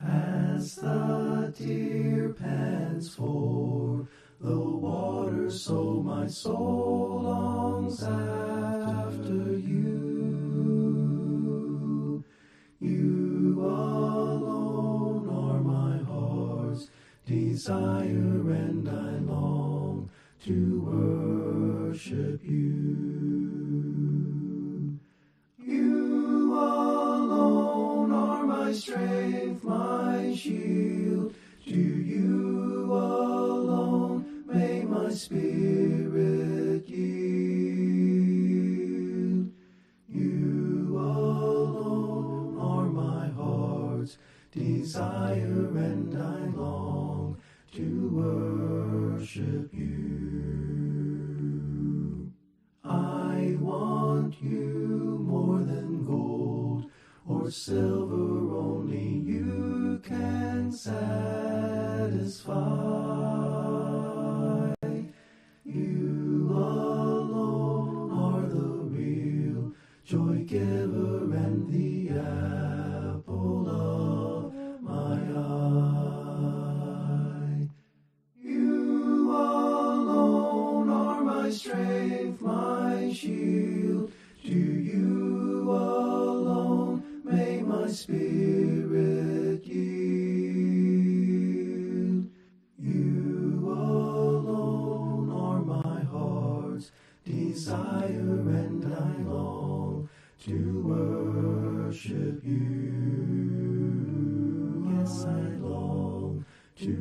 As the deer pants for the water, so my soul longs after you. You alone are my heart's desire, and I long to worship you. You alone are my strength, my shield. To you alone may my spirit yield. You alone are my heart's desire, and I long to worship you. I want you more than gold or silver, only you can satisfy. You alone are the real joy giver and the apple of my eye. You alone are my strength, my shield. To you alone may my spirit yield. You alone are my heart's desire, and I long to worship you. Yes, I long to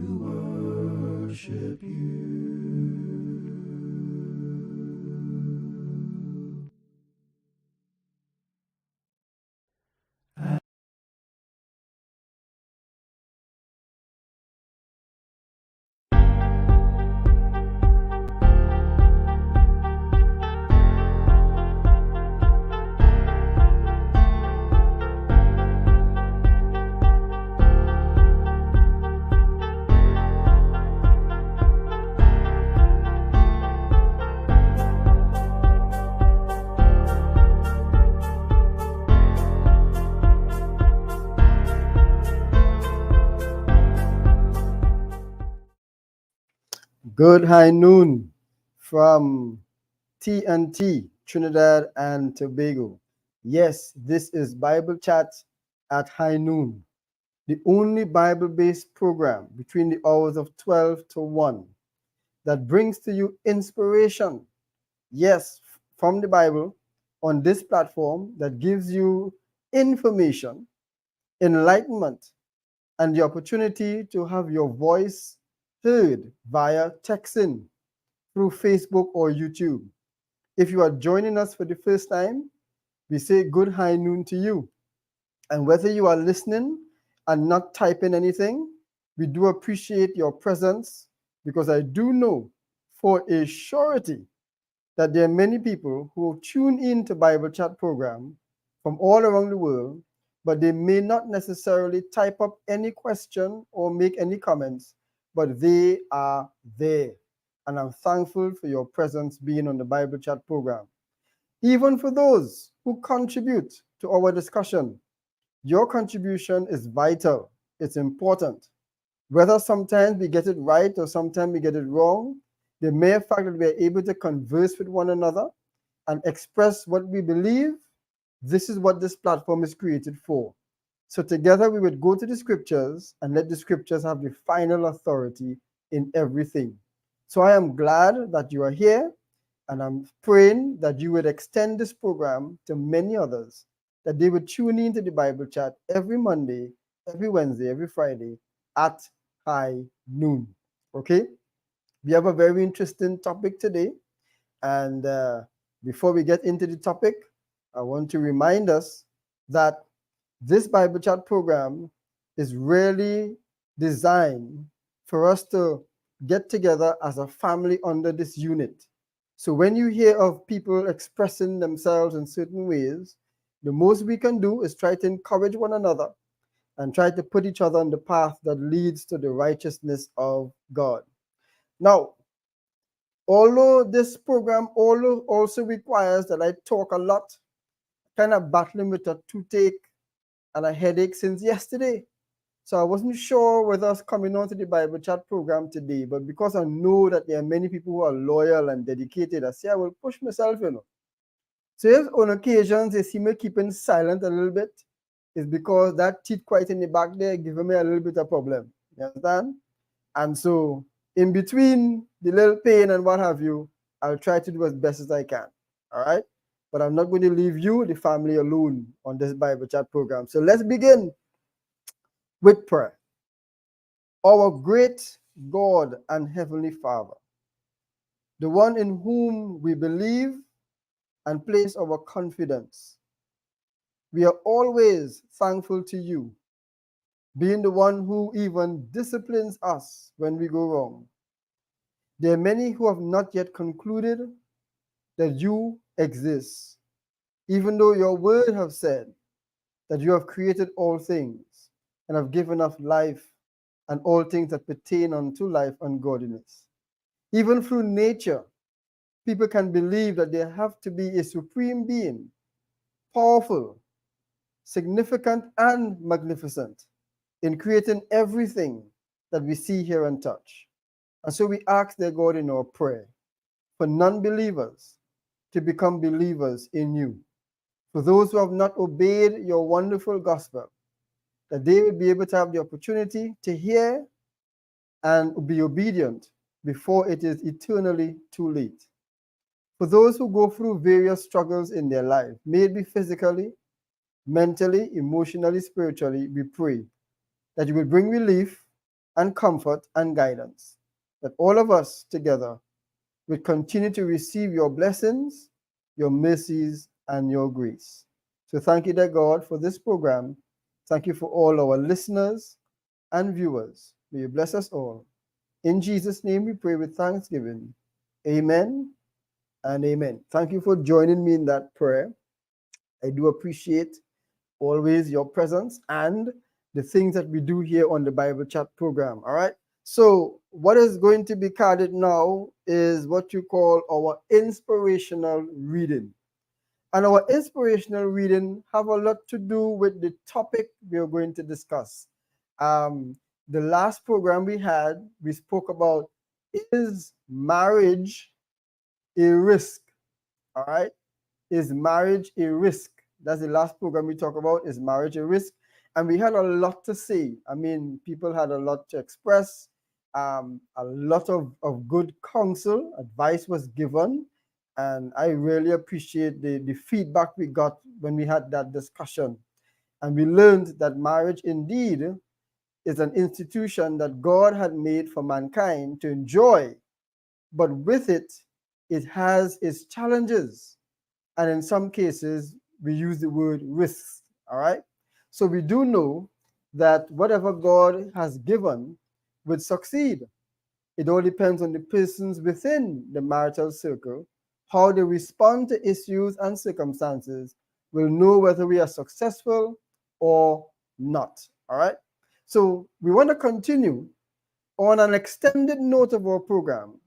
worship you. Good high noon from TNT, Trinidad and Tobago. Yes, this is Bible Chat at high noon, the only Bible-based program between the hours of 12 to 1 that brings to you inspiration, yes, from the Bible on this platform that gives you information, enlightenment, and the opportunity to have your voice heard via texting through Facebook or YouTube. If you are joining us for the first time, we say good high noon to you. And whether you are listening and not typing anything, we do appreciate your presence, because I do know for a surety that there are many people who tune in to Bible Chat program from all around the world, but they may not necessarily type up any question or make any comments, but they are there. And I'm thankful for your presence being on the Bible Chat program. Even for those who contribute to our discussion, your contribution is vital. It's important. Whether sometimes we get it right or sometimes we get it wrong, the mere fact that we are able to converse with one another and express what we believe, this is what this platform is created for. So together we would go to the scriptures and let the scriptures have the final authority in everything. So I am glad that you are here, and I'm praying that you would extend this program to many others, that they would tune into the Bible Chat every Monday, every Wednesday, every Friday at high noon. Okay? We have a very interesting topic today. And before we get into the topic, I want to remind us that this Bible Chat program is really designed for us to get together as a family under this unit. So when you hear of people expressing themselves in certain ways, the most we can do is try to encourage one another and try to put each other on the path that leads to the righteousness of God. Now, although this program also requires that I talk a lot, kind of battling with a toothache and a headache since yesterday. So I wasn't sure whether I was coming on to the Bible chat program today, but because I know that there are many people who are loyal and dedicated, I say I will push myself, So if on occasions they see me keeping silent a little bit, it's because that teeth quite in the back there giving me a little bit of problem. You understand? And so in between the little pain and what have you, I'll try to do as best as I can. All right? But I'm not going to leave you, the family, alone on this Bible chat program. So let's begin with prayer. Our great God and Heavenly Father, the one in whom we believe and place our confidence, we are always thankful to you, being the one who even disciplines us when we go wrong. There are many who have not yet concluded that you exist, even though your word have said that you have created all things and have given us life and all things that pertain unto life and godliness. Even through nature, people can believe that there have to be a supreme being, powerful, significant, and magnificent in creating everything that we see, hear, and touch. And so we ask, dear God, in our prayer for non-believers to become believers in you. For those who have not obeyed your wonderful gospel, that they will be able to have the opportunity to hear and be obedient before it is eternally too late. For those who go through various struggles in their life, may it be physically, mentally, emotionally, spiritually, we pray that you will bring relief and comfort and guidance, that all of us together will continue to receive your blessings, your mercies, and your grace. So thank you, dear God, for this program. Thank you for all our listeners and viewers. May you bless us all. In Jesus' name we pray with thanksgiving. Amen and amen. Thank you for joining me in that prayer. I do appreciate always your presence and the things that we do here on the Bible Chat program. All right. So what is going to be carded now is what you call our inspirational reading. And our inspirational reading have a lot to do with the topic we are going to discuss. The last program we had, we spoke about, is marriage a risk? All right. Is marriage a risk? That's the last program we talked about. Is marriage a risk? And we had a lot to say. I mean, people had a lot to express. A lot of good counsel, advice was given. And I really appreciate the feedback we got when we had that discussion. And we learned that marriage indeed is an institution that God had made for mankind to enjoy. But with it, it has its challenges. And in some cases, we use the word risks. All right. So we do know that whatever God has given would succeed. It all depends on the persons within the marital circle, how they respond to issues and circumstances will know whether we are successful or not. All right. So we want to continue on an extended note of our program,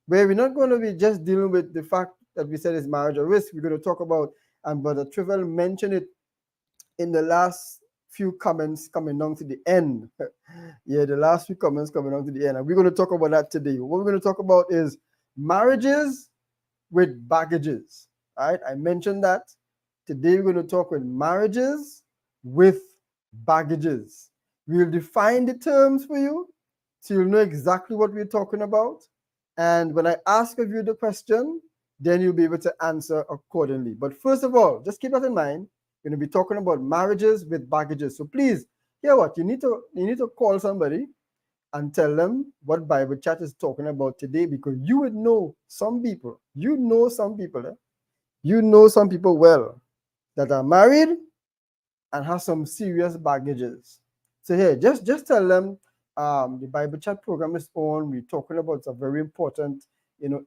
where we're not going to be just dealing with the fact that we said is marriage a risk. We're going to talk about, and Brother Trivel mentioned it in the last few comments coming down to the end. Yeah, the last few comments coming down to the end. And we're going to talk about that today. What we're going to talk about is marriages with baggages. All right, I mentioned that. Today we're going to talk with marriages with baggages. We'll define the terms for you so you'll know exactly what we're talking about. And when I ask of you the question, then you'll be able to answer accordingly. But first of all, just keep that in mind. We're going to be talking about marriages with baggages. So please, hear what? You need to call somebody and tell them what Bible Chat is talking about today, because you would know some people. You know some people. You know some people well that are married and have some serious baggages. So here, just tell them the Bible Chat program is on. We're talking about a very important,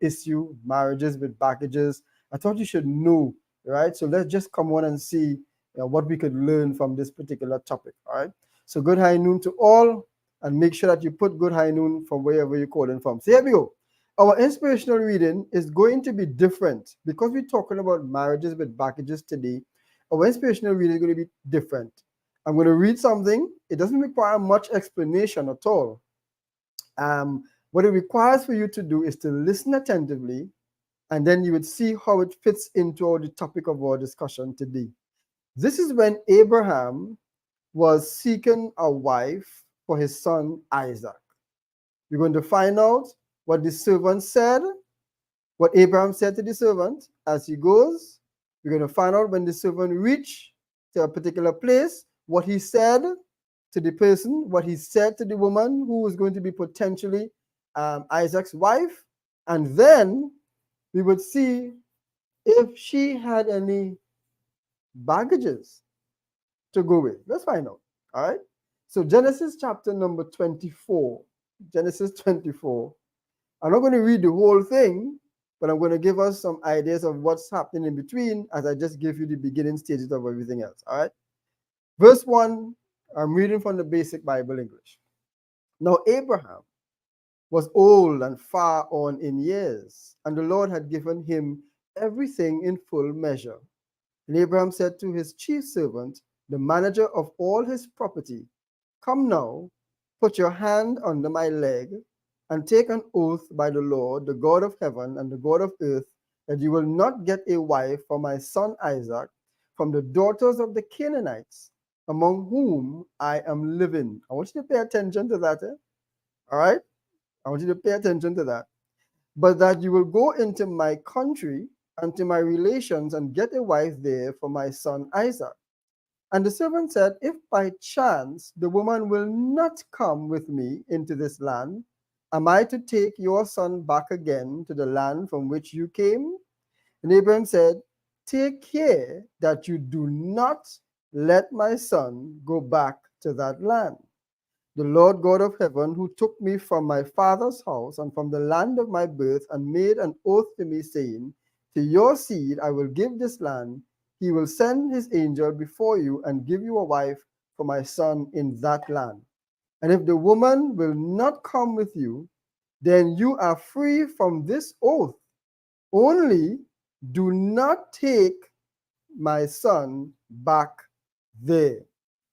issue, marriages with baggages. I thought you should know, right? So let's just come on and see what we could learn from this particular topic. All right. So good high noon to all, and make sure that you put good high noon from wherever you're calling from. So here we go. Our inspirational reading is going to be different because we're talking about marriages with baggages today. Our inspirational reading is going to be different. I'm going to read something. It doesn't require much explanation at all. What it requires for you to do is to listen attentively, and then you would see how it fits into the topic of our discussion today. This is when Abraham was seeking a wife for his son Isaac. We're going to find out what the servant said, what Abraham said to the servant as he goes. We're going to find out when the servant reached to a particular place, what he said to the person, what he said to the woman who was going to be potentially Isaac's wife. And then we would see if she had any baggages to go with. Let's find out. All right. So Genesis chapter number 24. Genesis 24. I'm not going to read the whole thing, but I'm going to give us some ideas of what's happening in between as I just give you the beginning stages of everything else. All right. Verse 1, I'm reading from the basic Bible English. Now Abraham was old and far on in years, and the Lord had given him everything in full measure. And Abraham said to his chief servant, the manager of all his property, come now, put your hand under my leg, and take an oath by the Lord, the God of heaven and the God of earth, that you will not get a wife for my son Isaac from the daughters of the Canaanites, among whom I am living. I want you to pay attention to that. All right? I want you to pay attention to that. But that you will go into my country and to my relations and get a wife there for my son Isaac. And the servant said, if by chance the woman will not come with me into this land, am I to take your son back again to the land from which you came? And Abraham said, take care that you do not let my son go back to that land. The Lord God of heaven, who took me from my father's house and from the land of my birth, and made an oath to me, saying, to your seed I will give this land, he will send his angel before you and give you a wife for my son in that land. And if the woman will not come with you, then you are free from this oath. Only do not take my son back there.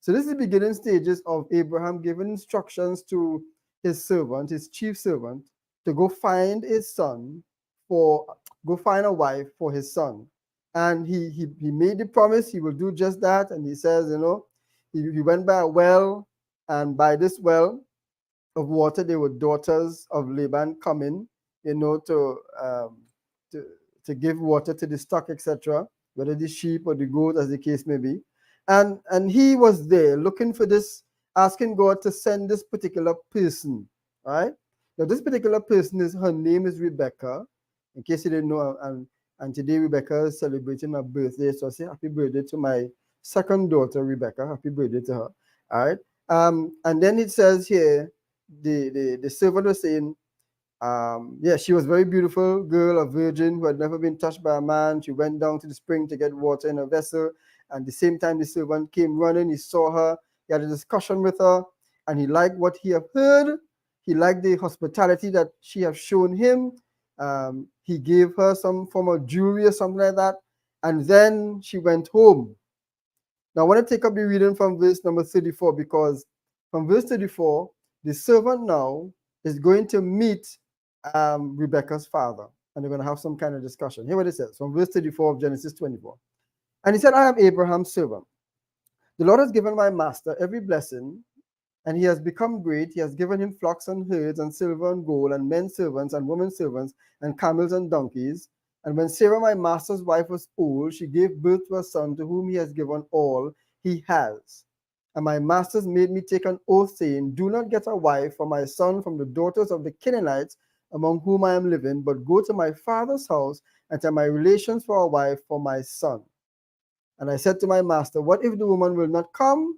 So this is the beginning stages of Abraham giving instructions to his servant, his chief servant, to go find his son go find a wife for his son. And he made the promise he will do just that. And he says, he went by a well, and by this well of water, there were daughters of Laban coming, to give water to the stock, etc., whether the sheep or the goat, as the case may be. And he was there looking for this, asking God to send this particular person, right? Now, this particular person her name is Rebecca, in case you didn't know, and today Rebecca is celebrating my birthday, so I say happy birthday to my second daughter, Rebecca. Happy birthday to her, all right? And then it says here, the servant was saying, she was a very beautiful girl, a virgin who had never been touched by a man. She went down to the spring to get water in a vessel. And the same time the servant came running, he saw her, he had a discussion with her, and he liked what he had heard. He liked the hospitality that she had shown him. He gave her some form of jewelry or something like that. And then she went home. Now I want to take up the reading from verse number 34, because from verse 34, the servant now is going to meet Rebecca's father, and they're going to have some kind of discussion. Hear what it says from verse 34 of Genesis 24. And he said, I am Abraham's servant. The Lord has given my master every blessing, and he has become great. He has given him flocks and herds and silver and gold and men servants and women servants and camels and donkeys. And when Sarah, my master's wife, was old, she gave birth to a son to whom he has given all he has. And my masters made me take an oath, saying, do not get a wife for my son from the daughters of the Canaanites among whom I am living, but go to my father's house and to my relations for a wife for my son. And I said to my master, what if the woman will not come?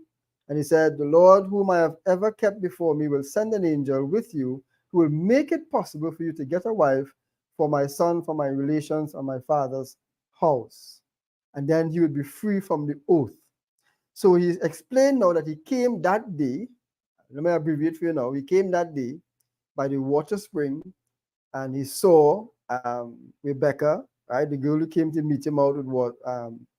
And he said, the Lord whom I have ever kept before me will send an angel with you who will make it possible for you to get a wife for my son, for my relations, and my father's house. And then he would be free from the oath. So he explained now that he came that day. Let me abbreviate for you now. He came that day by the water spring, and he saw Rebecca, right? The girl who came to meet him out with what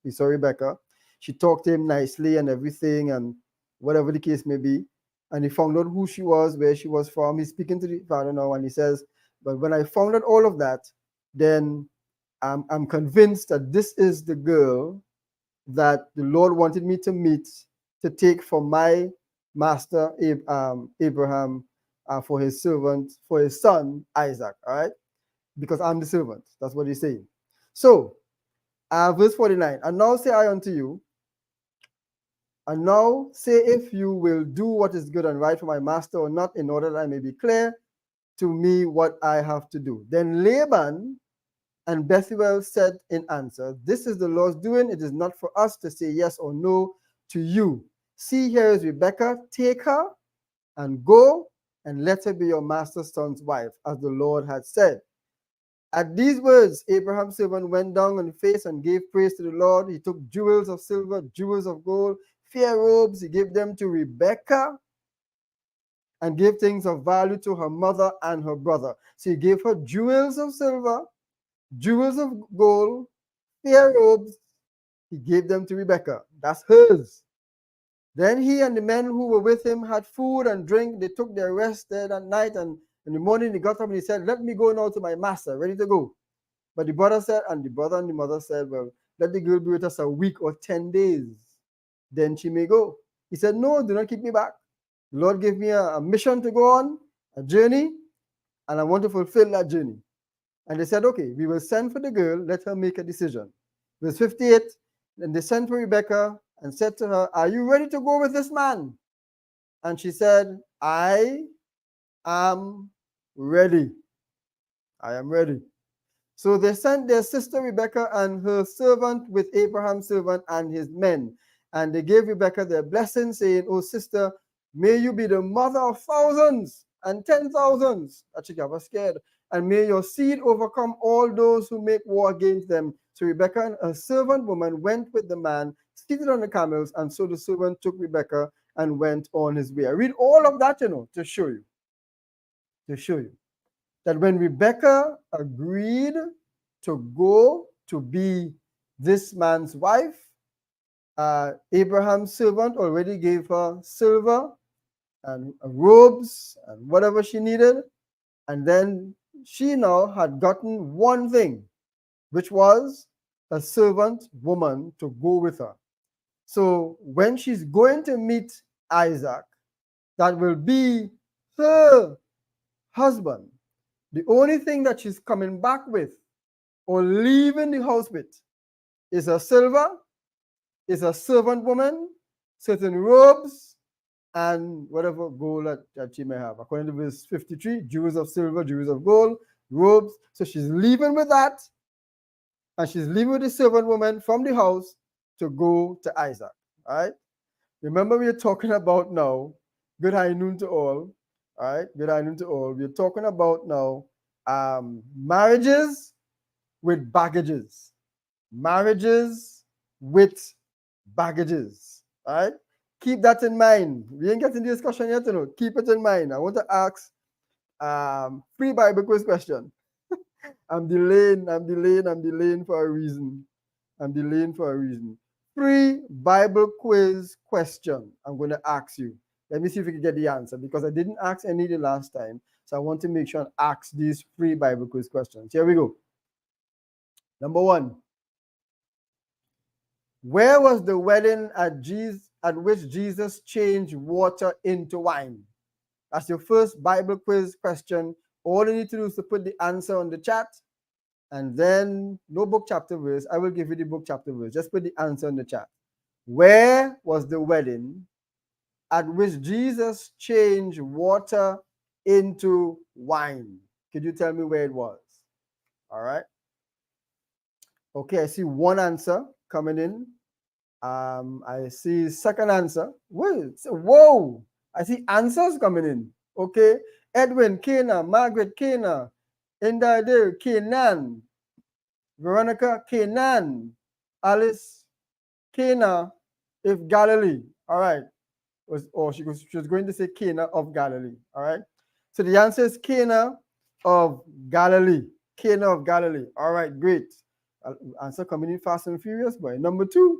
he saw Rebecca. She talked to him nicely and everything, and whatever the case may be. And he found out who she was, where she was from. He's speaking to the father now, and he says, but when I found out all of that, then I'm convinced that this is the girl that the Lord wanted me to meet, to take for my master Abraham, for his servant, for his son Isaac. All right, because I'm the servant. That's what he's saying. So, verse 49. And now say I unto you, and now say if you will do what is good and right for my master or not, in order that I may be clear to me what I have to do. Then Laban and Bethuel said in answer, this is the Lord's doing. It is not for us to say yes or no to you. See, here is Rebekah. Take her and go and let her be your master's son's wife, as the Lord had said. At these words, Abraham's servant went down on his face and gave praise to the Lord. He took jewels of silver, jewels of gold, fair robes. He gave them to Rebekah and gave things of value to her mother and her brother. So he gave her jewels of silver, jewels of gold, fair robes. He gave them to Rebekah. That's hers. Then he and the men who were with him had food and drink. They took their rest there that night, and in the morning he got up and he said, let me go now to my master, ready to go. But the brother said, and the brother and the mother said, well, let the girl be with us a week or 10 days. Then she may go. He said, no, do not keep me back. The Lord gave me a mission to go on, a journey, and I want to fulfill that journey. And they said, okay, we will send for the girl, let her make a decision. Verse 58, and they sent for Rebekah and said to her, are you ready to go with this man? And she said, I am ready. I am ready. So they sent their sister Rebekah and her servant with Abraham's servant and his men. And they gave Rebekah their blessing, saying, oh sister, may you be the mother of thousands and 10,000s. That should have us scared. And may your seed overcome all those who make war against them. So Rebekah and her servant woman went with the man, seated on the camels, and so the servant took Rebekah and went on his way. I read all of that, to show you that when Rebekah agreed to go to be this man's wife, Abraham's servant already gave her silver and robes and whatever she needed. And then she now had gotten one thing, which was a servant woman to go with her. So when she's going to meet Isaac, that will be her husband. The only thing that she's coming back with or leaving the house with is a silver, is a servant woman, certain robes, and whatever gold that she may have. According to verse 53, jewels of silver, jewels of gold, robes. So she's leaving with that, and she's leaving with the servant woman from the house to go to Isaac. All right? Remember, we are talking about now, good high noon to all. All right? Good high noon to all. We're talking about now marriages with baggages. Marriages with baggages. All right? Keep that in mind. We ain't getting the discussion yet, Keep it in mind. I want to ask free Bible quiz question. I'm delaying for a reason. Free Bible quiz question I'm going to ask you. Let me see if we can get the answer, because I didn't ask any the last time. So I want to make sure and ask these free Bible quiz questions. Here we go. Number 1. Where was the wedding at which Jesus changed water into wine? That's your first Bible quiz question. All you need to do is to put the answer on the chat, and then no book, chapter, verse. I will give you the book, chapter, verse. Just put the answer in the chat. Where was the wedding at which Jesus changed water into wine? Could you tell me where it was? All right. Okay, I see one answer coming in. I see second answer. Whoa! I see answers coming in. Okay. Edwin, Cana, Margaret, Cana, Indadir, Canaan, Veronica, Canaan, Alice, Cana, if Galilee. All right. She was going to say Cana of Galilee. All right. So the answer is Cana of Galilee. Cana of Galilee. All right, great. Answer coming in fast and furious, boy. Number 2.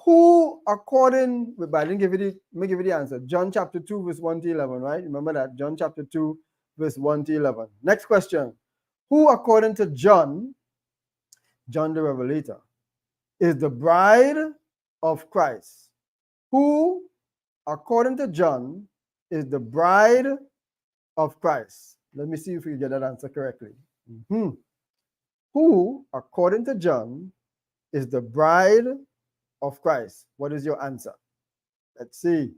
Who, according, but I didn't give you the, let me give you the answer. John chapter 2, verse 1 to 11, right? Remember that? John chapter 2, verse 1 to 11. Next question. Who, according to John the Revelator, is the bride of Christ? Who, according to John, is the bride of Christ? Let me see if we get that answer correctly. Who, according to John, is the bride of Christ? What is your answer? Let's see.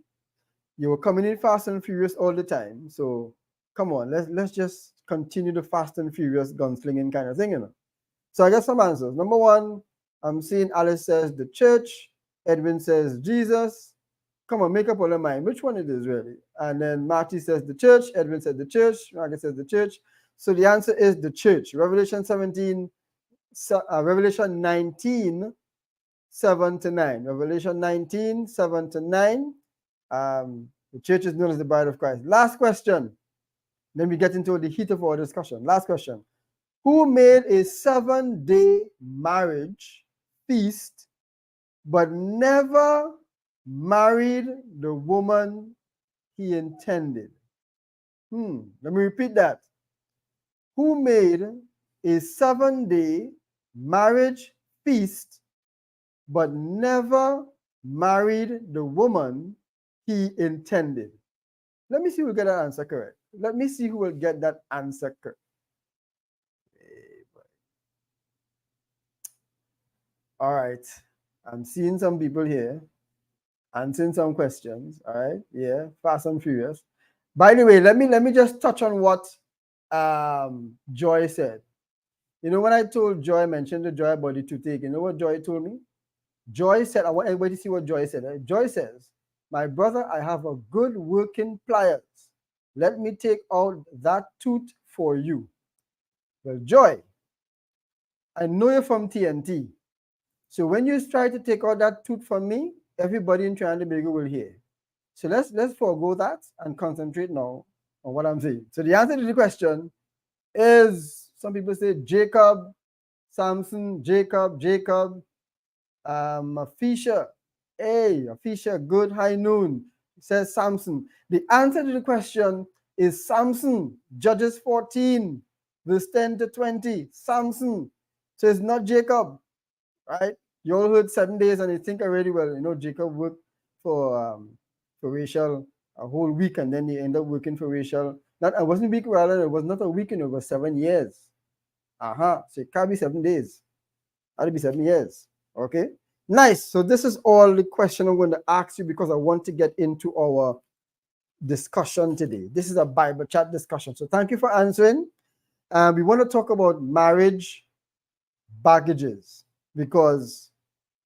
You were coming in fast and furious all the time, so come on, let's just continue the fast and furious gunslinging kind of thing, you know. So I got some answers. Number one, I'm seeing Alice says the church, Edwin says Jesus. Come on, make up all your mind. Which one it is really? And then Marty says the church, Edwin said the church, Margaret says the church. So the answer is the church. Revelation 19, 7 to 9. Revelation 19, 7 to 9. The church is known as the bride of Christ. Last question. Then we get into the heat of our discussion. Last question. Who made a 7-day marriage feast but never married the woman he intended? Let me repeat that. Who made a 7-day marriage feast but never married the woman he intended? Let me see who will get that answer correct. Let me see who will get that answer correct. All right. I'm seeing some people here answering some questions. All right. Yeah. Fast and furious. By the way, let me just touch on what Joy said. You know, when I told Joy, I mentioned the Joy body to take, you know what Joy told me? Joy said, I want everybody to see what Joy said. Right? Joy says, my brother, I have a good working pliers. Let me take out that tooth for you. Well, Joy, I know you're from TNT. So when you try to take out that tooth from me, everybody in Trinidad and Tobago will hear. So let's forego that and concentrate now on what I'm saying. So the answer to the question is, some people say Jacob, Samson, Jacob, Fisher. Hey, Fisher, good, high noon. Says Samson. The answer to the question is Samson. Judges 14, verse 10 to 20. Samson. So it's not Jacob, right? You all heard 7 days and you think already, well, you know, Jacob worked for Rachel a whole week and then he ended up working for Rachel. It wasn't a week, rather, it was not a weekend, it was 7 years. So it can't be 7 days. That'll be 7 years. Okay. Nice. So this is all the question I'm going to ask you because I want to get into our discussion today. This is a Bible chat discussion. So thank you for answering. We want to talk about marriage baggages because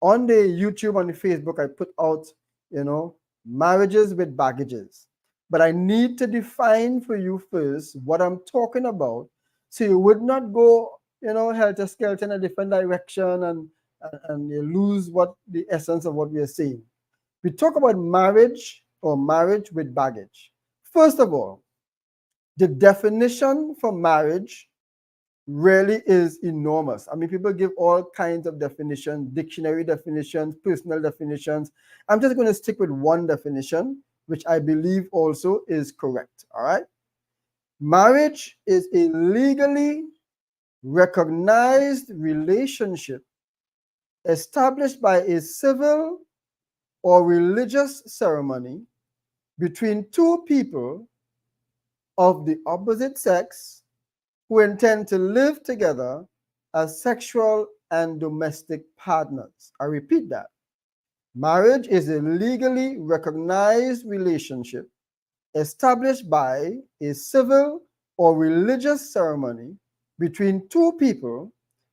on the YouTube, on the Facebook, I put out, you know, marriages with baggages. But I need to define for you first what I'm talking about so you would not go, you know, helter-skelter in a different direction and you lose what the essence of what we are saying. We talk about marriage or marriage with baggage. First of all, the definition for marriage really is enormous. I mean, people give all kinds of definitions, dictionary definitions, personal definitions. I'm just going to stick with one definition, which I believe also is correct. All right. Marriage is a legally recognized relationship established by a civil or religious ceremony between two people of the opposite sex who intend to live together as sexual and domestic partners. I repeat that. Marriage is a legally recognized relationship established by a civil or religious ceremony between two people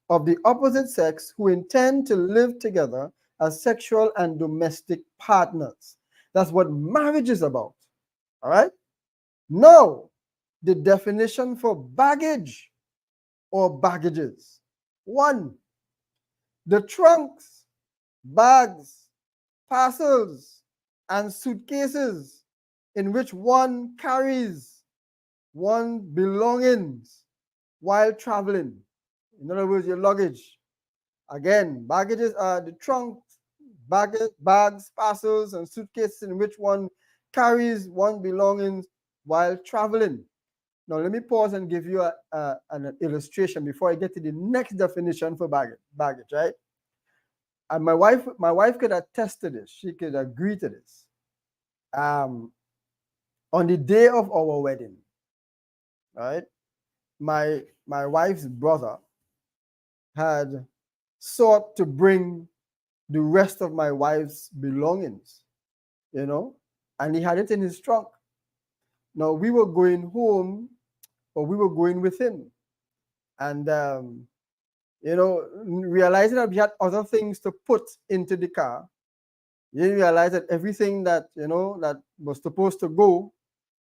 of the opposite sex who intend to live together as sexual and domestic partners. That's what marriage is about. All right? Now, the definition for baggage or baggages. 1, the trunks, bags, parcels, and suitcases in which one carries one's belongings while traveling. In other words, your luggage. Again, baggages are the trunks, bags, parcels, and suitcases in which one carries one belongings while traveling. Now, let me pause and give you an illustration before I get to the next definition for baggage, right? And my wife could attest to this. She could agree to this. On the day of our wedding, right? My wife's brother had sought to bring the rest of my wife's belongings, and he had it in his trunk. Now we were going home, or we were going with him, and realizing that we had other things to put into the car, you realize that everything that that was supposed to go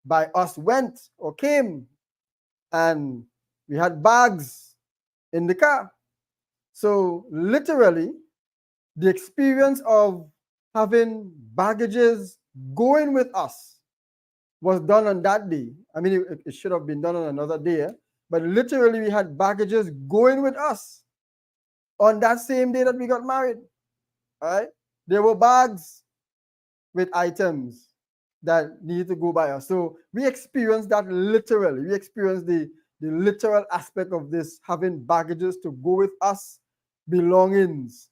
by us went or came, and we had bags in the car. So literally, the experience of having baggages going with us was done on that day. I mean, it should have been done on another day, but literally we had baggages going with us on that same day that we got married. All right? There were bags with items that needed to go by us. So we experienced that literally. We experienced the literal aspect of this, having baggages to go with us, belongings,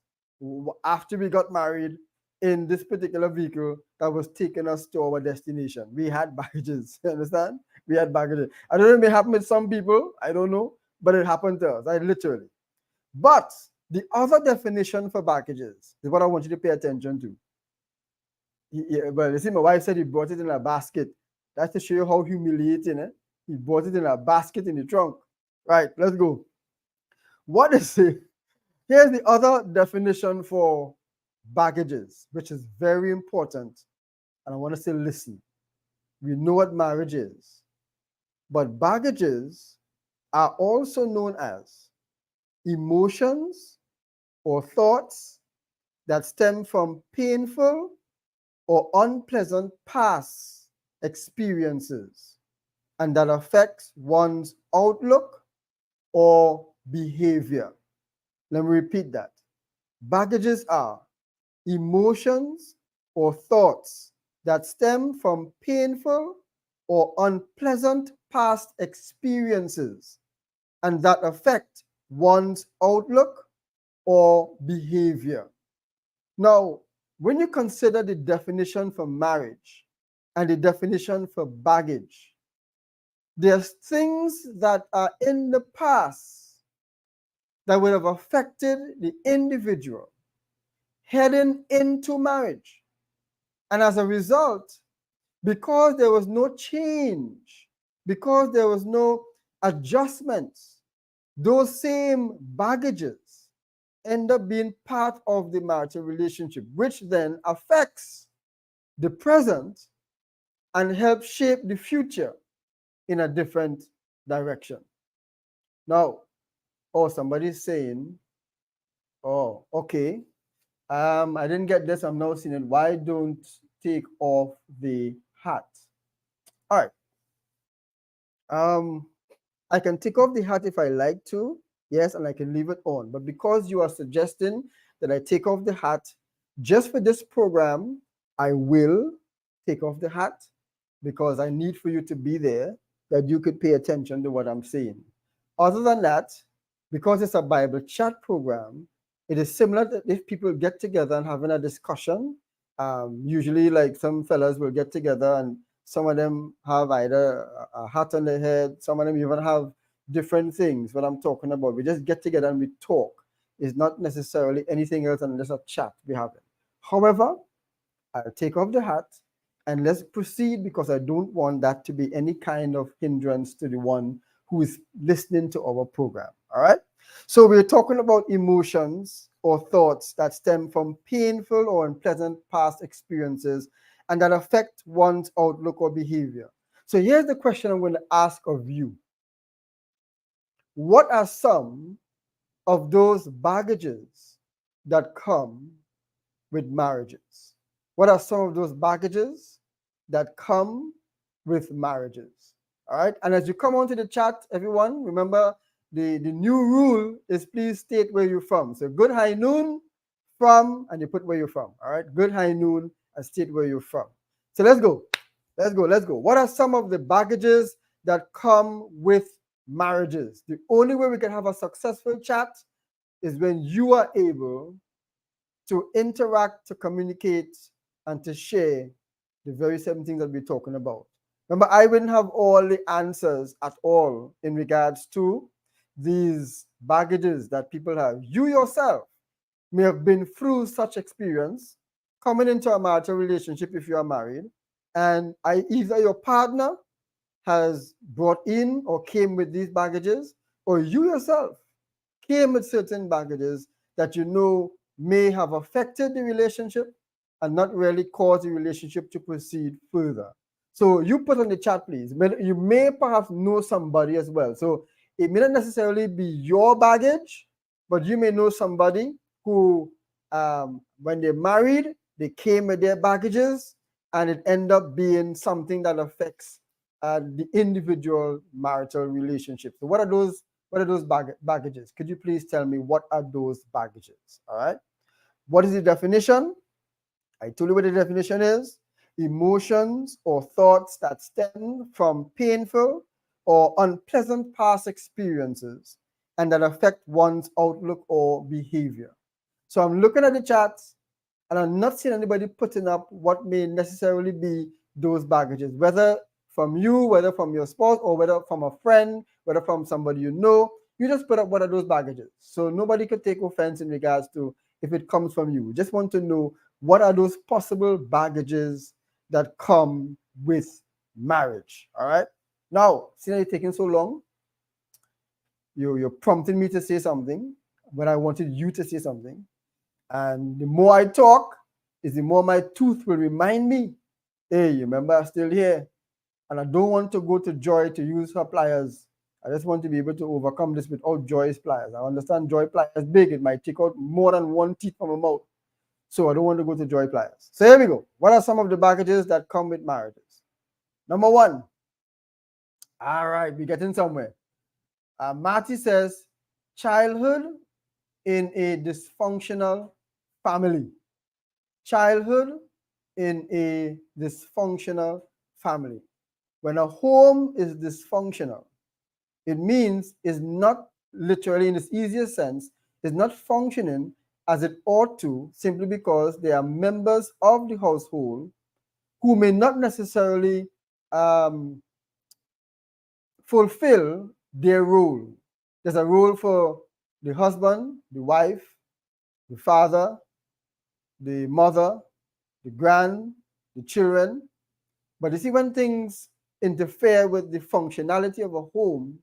after we got married in this particular vehicle that was taking us to our destination. We had baggages. You understand? We had baggages. I don't know, it may happen with some people. I don't know. But it happened to us. Literally. But the other definition for baggages is what I want you to pay attention to. Well, you see, my wife said he brought it in a basket. That's to show you how humiliating, He brought it in a basket in the trunk. Right, let's go. What is it? Here's the other definition for baggages, which is very important. And I want to say, listen, we know what marriage is, but baggages are also known as emotions or thoughts that stem from painful or unpleasant past experiences and that affects one's outlook or behavior. Let me repeat that. Baggages are emotions or thoughts that stem from painful or unpleasant past experiences and that affect one's outlook or behavior. Now, when you consider the definition for marriage and the definition for baggage, there's things that are in the past that would have affected the individual heading into marriage. And as a result, because there was no change, because there was no adjustments, those same baggages end up being part of the marital relationship, which then affects the present and helps shape the future in a different direction. Now, somebody's saying, oh, okay, I didn't get this, I'm now seeing it. Why don't take off the hat? All right. I can take off the hat if I like to, yes, and I can leave it on. But because you are suggesting that I take off the hat, just for this program, I will take off the hat because I need for you to be there, that you could pay attention to what I'm saying. Other than that, because it's a Bible chat program, it is similar to if people get together and having a discussion. Usually, like some fellas will get together and some of them have either a hat on their head, some of them even have different things. What I'm talking about, we just get together and we talk. It's not necessarily anything else than just a chat we have. However, I'll take off the hat and let's proceed because I don't want that to be any kind of hindrance to the one who is listening to our program. All right. So we're talking about emotions or thoughts that stem from painful or unpleasant past experiences and that affect one's outlook or behavior. So here's the question I'm going to ask of you. What are some of those baggages that come with marriages? What are some of those baggages that come with marriages? All right. And as you come onto the chat, everyone, remember the new rule is please state where you're from. So good high noon from, and you put where you're from. All right. Good high noon and state where you're from. So let's go. Let's go. Let's go. What are some of the baggages that come with marriages? The only way we can have a successful chat is when you are able to interact, to communicate, and to share the very same things that we're talking about. Remember, I wouldn't have all the answers at all in regards to these baggages that people have. You yourself may have been through such experience coming into a marital relationship if you are married, and either your partner has brought in or came with these baggages, or you yourself came with certain baggages that you know may have affected the relationship and not really caused the relationship to proceed further. So you put on the chat, please. You may perhaps know somebody as well. So it may not necessarily be your baggage, but you may know somebody who, when they married, they came with their baggages, and it ended up being something that affects the individual marital relationship. So what are those baggages? Could you please tell me what are those baggages? All right. What is the definition? I told you what the definition is. Emotions or thoughts that stem from painful or unpleasant past experiences and that affect one's outlook or behavior. So I'm looking at the chats and I'm not seeing anybody putting up what may necessarily be those baggages, whether from you, whether from your spouse, or whether from a friend, whether from somebody you know. You just put up what are those baggages. So nobody could take offense in regards to if it comes from you. Just want to know what are those possible baggages that come with marriage. All right. Now, since you're taking so long, you're prompting me to say something when I wanted you to say something. And the more I talk, is the more my tooth will remind me, hey, you remember I'm still here. And I don't want to go to Joy to use her pliers. I just want to be able to overcome this without Joy's pliers. I understand Joy pliers is big. It might take out more than one teeth from a mouth. So I don't want to go to Joy pliers. So here we go. What are some of the baggages that come with marriages? Number one. All right, we're getting somewhere. Marty says, childhood in a dysfunctional family. Childhood in a dysfunctional family. When a home is dysfunctional, it means it's not literally, in its easiest sense, is not functioning as it ought to, simply because there are members of the household who may not necessarily fulfill their role. There's a role for the husband, the wife, the father, the mother, the the children. But you see, when things interfere with the functionality of a home,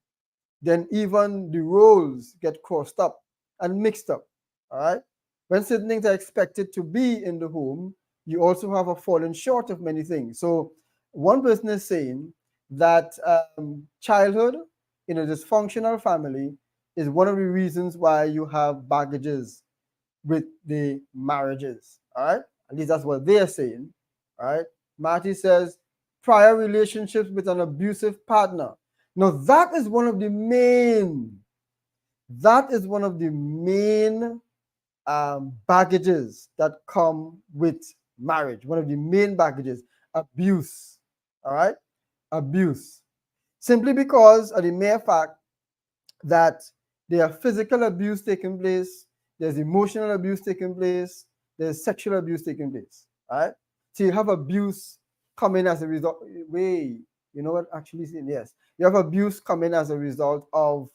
then even the roles get crossed up and mixed up. All right. When certain things are expected to be in the home, you also have a falling short of many things. So one person is saying that childhood in a dysfunctional family is one of the reasons why you have baggages with the marriages. All right. At least that's what they're saying. All right. Marty says prior relationships with an abusive partner. Now that is one of the main baggages that come with marriage. One of the main baggages, abuse. All right, abuse. Simply because of the mere fact that there are physical abuse taking place, there's emotional abuse taking place, there's sexual abuse taking place. All right, so you have abuse coming as a result. Wait, you know what? Actually, yes, you have abuse coming as a result of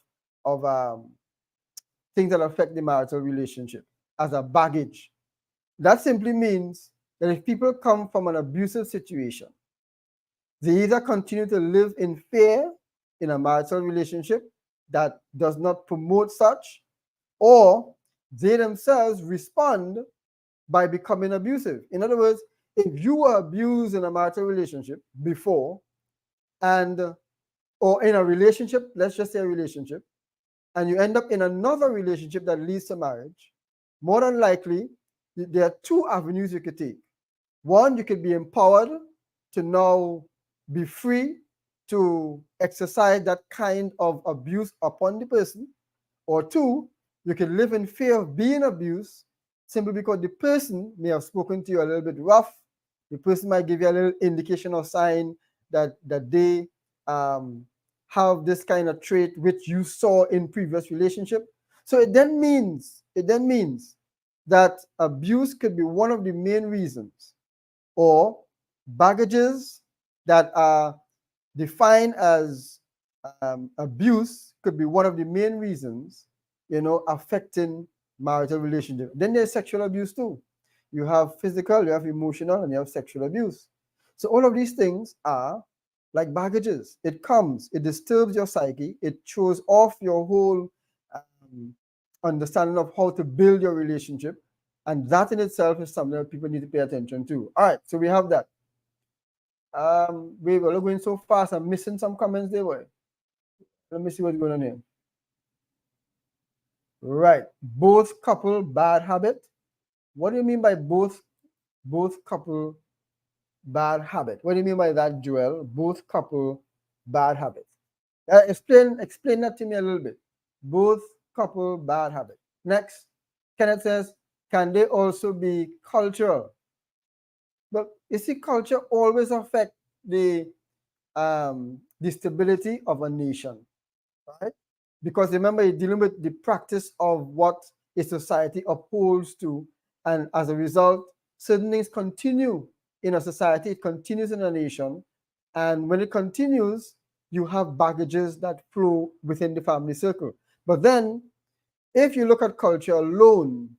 things that affect the marital relationship as a baggage. That simply means that if people come from an abusive situation, they either continue to live in fear in a marital relationship that does not promote such, or they themselves respond by becoming abusive. In other words, if you were abused in a marital relationship before, and or in a relationship, let's just say a relationship, and you end up in another relationship that leads to marriage, more than likely, there are two avenues you could take. One, you could be empowered to now be free to exercise that kind of abuse upon the person. Or two, you can live in fear of being abused simply because the person may have spoken to you a little bit rough. The person might give you a little indication or sign that they have this kind of trait which you saw in previous relationship. So it then means that abuse could be one of the main reasons, or baggages that are defined as abuse could be one of the main reasons, affecting marital relationship. Then there's sexual abuse too. You have physical, you have emotional, and you have sexual abuse. So all of these things are like baggages. It comes, it disturbs your psyche, it throws off your whole understanding of how to build your relationship. And that in itself is something that people need to pay attention to. All right, so we have that. We were going so fast, I'm missing some comments there. Boy. Let me see what's going on here. Right, both couple bad habit. What do you mean by both couple bad habit? What do you mean by that, Joel? Both couple bad habit. Explain that to me a little bit. Both couple bad habit. Next, Kenneth says, can they also be cultural? But you see, culture always affects the stability of a nation, right? Because remember, you're dealing with the practice of what a society upholds to, and as a result, certain things continue in a society, it continues in a nation, and when it continues, you have baggages that flow within the family circle. But then, if you look at culture alone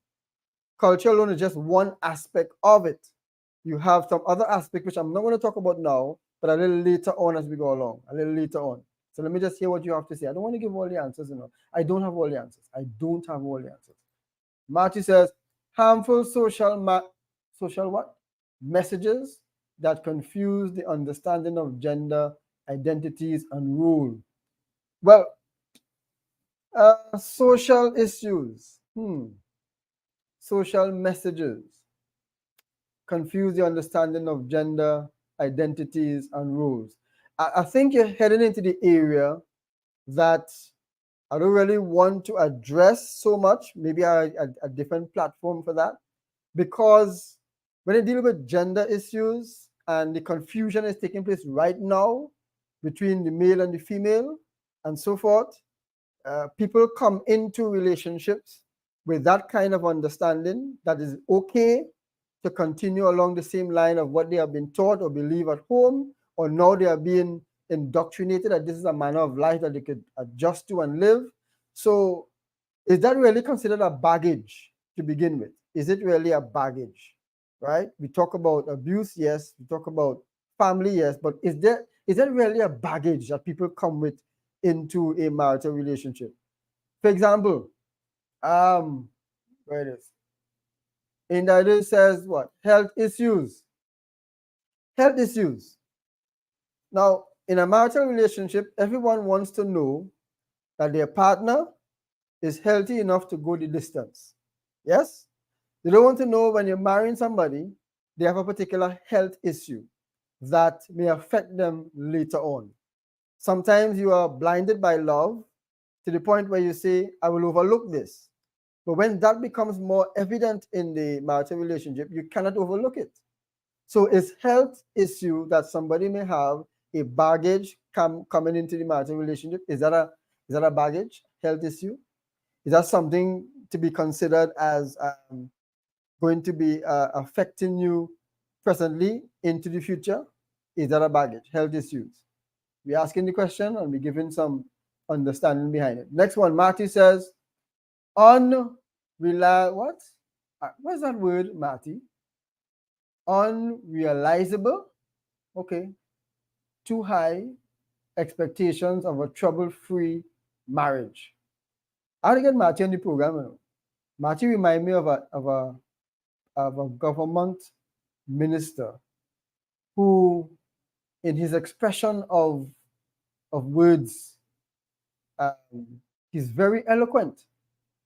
is just one aspect of it. You have some other aspect, which I'm not going to talk about now, but a little later on as we go along, a little later on. So let me just hear what you have to say. I don't want to give all the answers, I don't have all the answers. Marty says, harmful social what? Messages that confuse the understanding of gender, identities, and rule. Well, social issues. Social messages confuse the understanding of gender, identities, and rules. I think you're heading into the area that I don't really want to address so much, maybe a different platform for that, because when you deal with gender issues and the confusion is taking place right now between the male and the female and so forth, people come into relationships with that kind of understanding that is okay to continue along the same line of what they have been taught or believe at home, or now they are being indoctrinated that this is a manner of life that they could adjust to and live. So is that really considered a baggage to begin with? Is it really a baggage, right? We talk about abuse, yes. We talk about family, yes. But is that really a baggage that people come with into a marital relationship? For example, where it is. In the idea says what? Health issues. Health issues. Now, in a marital relationship, everyone wants to know that their partner is healthy enough to go the distance. Yes? They don't want to know when you're marrying somebody, they have a particular health issue that may affect them later on. Sometimes you are blinded by love to the point where you say, I will overlook this. But when that becomes more evident in the marital relationship, you cannot overlook it. So is health issue that somebody may have a baggage coming into the marital relationship? Is that a baggage, health issue? Is that something to be considered as going to be affecting you presently into the future? Is that a baggage, health issues? We're asking the question and we're giving some understanding behind it. Next one, Marty says, what? What's that word, Marty? Unrealizable. Okay. Too high expectations of a trouble-free marriage. I had to get Marty on the program. Marty remind me of a government minister who, in his expression of words, he's very eloquent,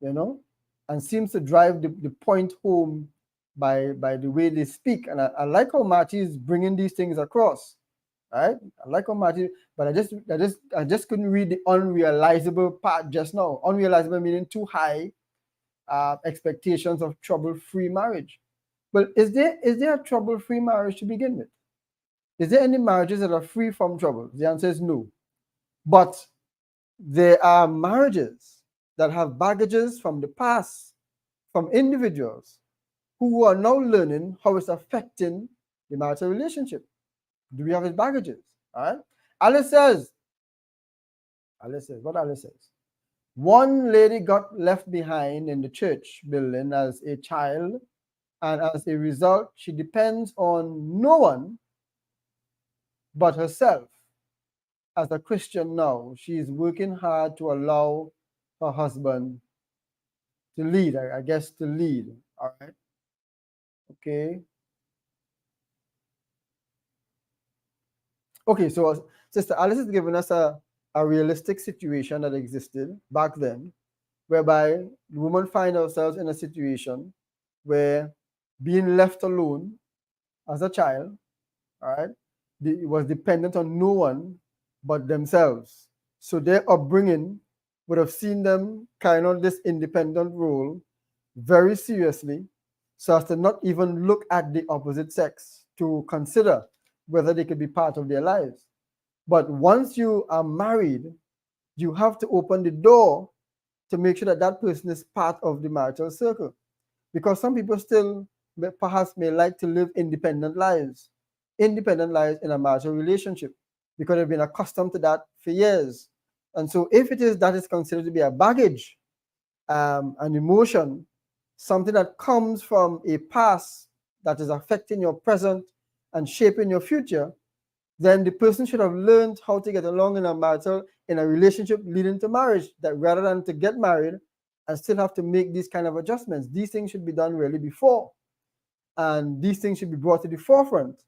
and seems to drive the point home by the way they speak. And I like how Marty is bringing these things across, right? I like how Marty, but I just couldn't read the unrealizable part just now. Unrealizable meaning too high expectations of trouble-free marriage. But is there a trouble-free marriage to begin with? Is there any marriages that are free from trouble? The answer is no. But there are marriages that have baggages from the past, from individuals who are now learning how it's affecting the marital relationship. Do we have his baggages? All right. What Alice says. One lady got left behind in the church building as a child, and as a result, she depends on no one but herself. As a Christian now, she is working hard to allow her husband to lead, I guess, to lead. All right. Okay. Okay, so Sister Alice has given us a realistic situation that existed back then, whereby the woman find ourselves in a situation where being left alone as a child, all right, was dependent on no one but themselves. So their upbringing would have seen them carrying on this independent role very seriously, so as to not even look at the opposite sex to consider whether they could be part of their lives. But once you are married, you have to open the door to make sure that that person is part of the marital circle. Because some people still perhaps may like to live independent lives in a marital relationship, because they've been accustomed to that for years. And so if it is that is considered to be a baggage, an emotion, something that comes from a past that is affecting your present and shaping your future, then the person should have learned how to get along in a relationship leading to marriage, that rather than to get married and still have to make these kind of adjustments. These things should be done really before. And these things should be brought to the forefront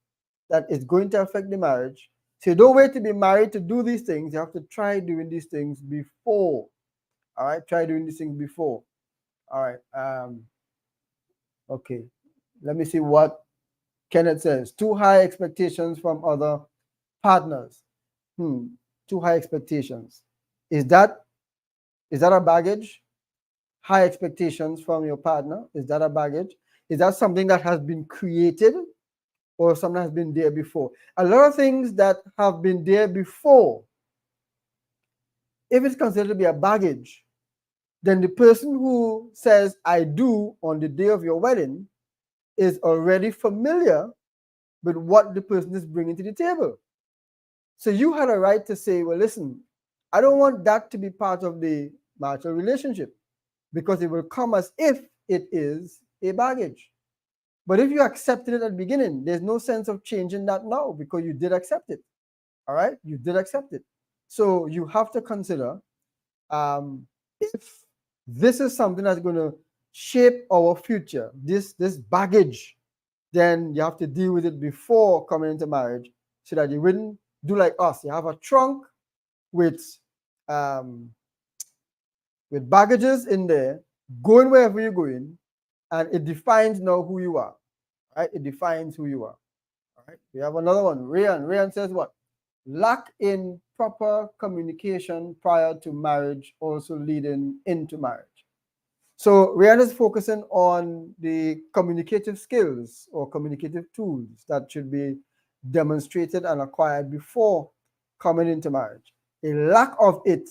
that it's going to affect the marriage. So you don't wait to be married to do these things. You have to try doing these things before. All right, try doing these things before. All right. Okay. Let me see what Kenneth says. Too high expectations from other partners. Too high expectations. Is that a baggage? High expectations from your partner, is that a baggage? Is that something that has been created, or something that has been there before? A lot of things that have been there before, if it's considered to be a baggage, then the person who says I do on the day of your wedding is already familiar with what the person is bringing to the table. So you had a right to say, well, listen, I don't want that to be part of the marital relationship, because it will come as if it is a baggage. But if you accepted it at the beginning, there's no sense of changing that now, because you did accept it. All right? You did accept it. So you have to consider if this is something that's going to shape our future, this baggage, then you have to deal with it before coming into marriage, so that you wouldn't do like us. You have a trunk with baggages in there, going wherever you're going, and it defines now who you are. Right? It defines who you are. All right. We have another one. Rayan says what? Lack in proper communication prior to marriage, also leading into marriage. So Rayan is focusing on the communicative skills or communicative tools that should be demonstrated and acquired before coming into marriage. A lack of it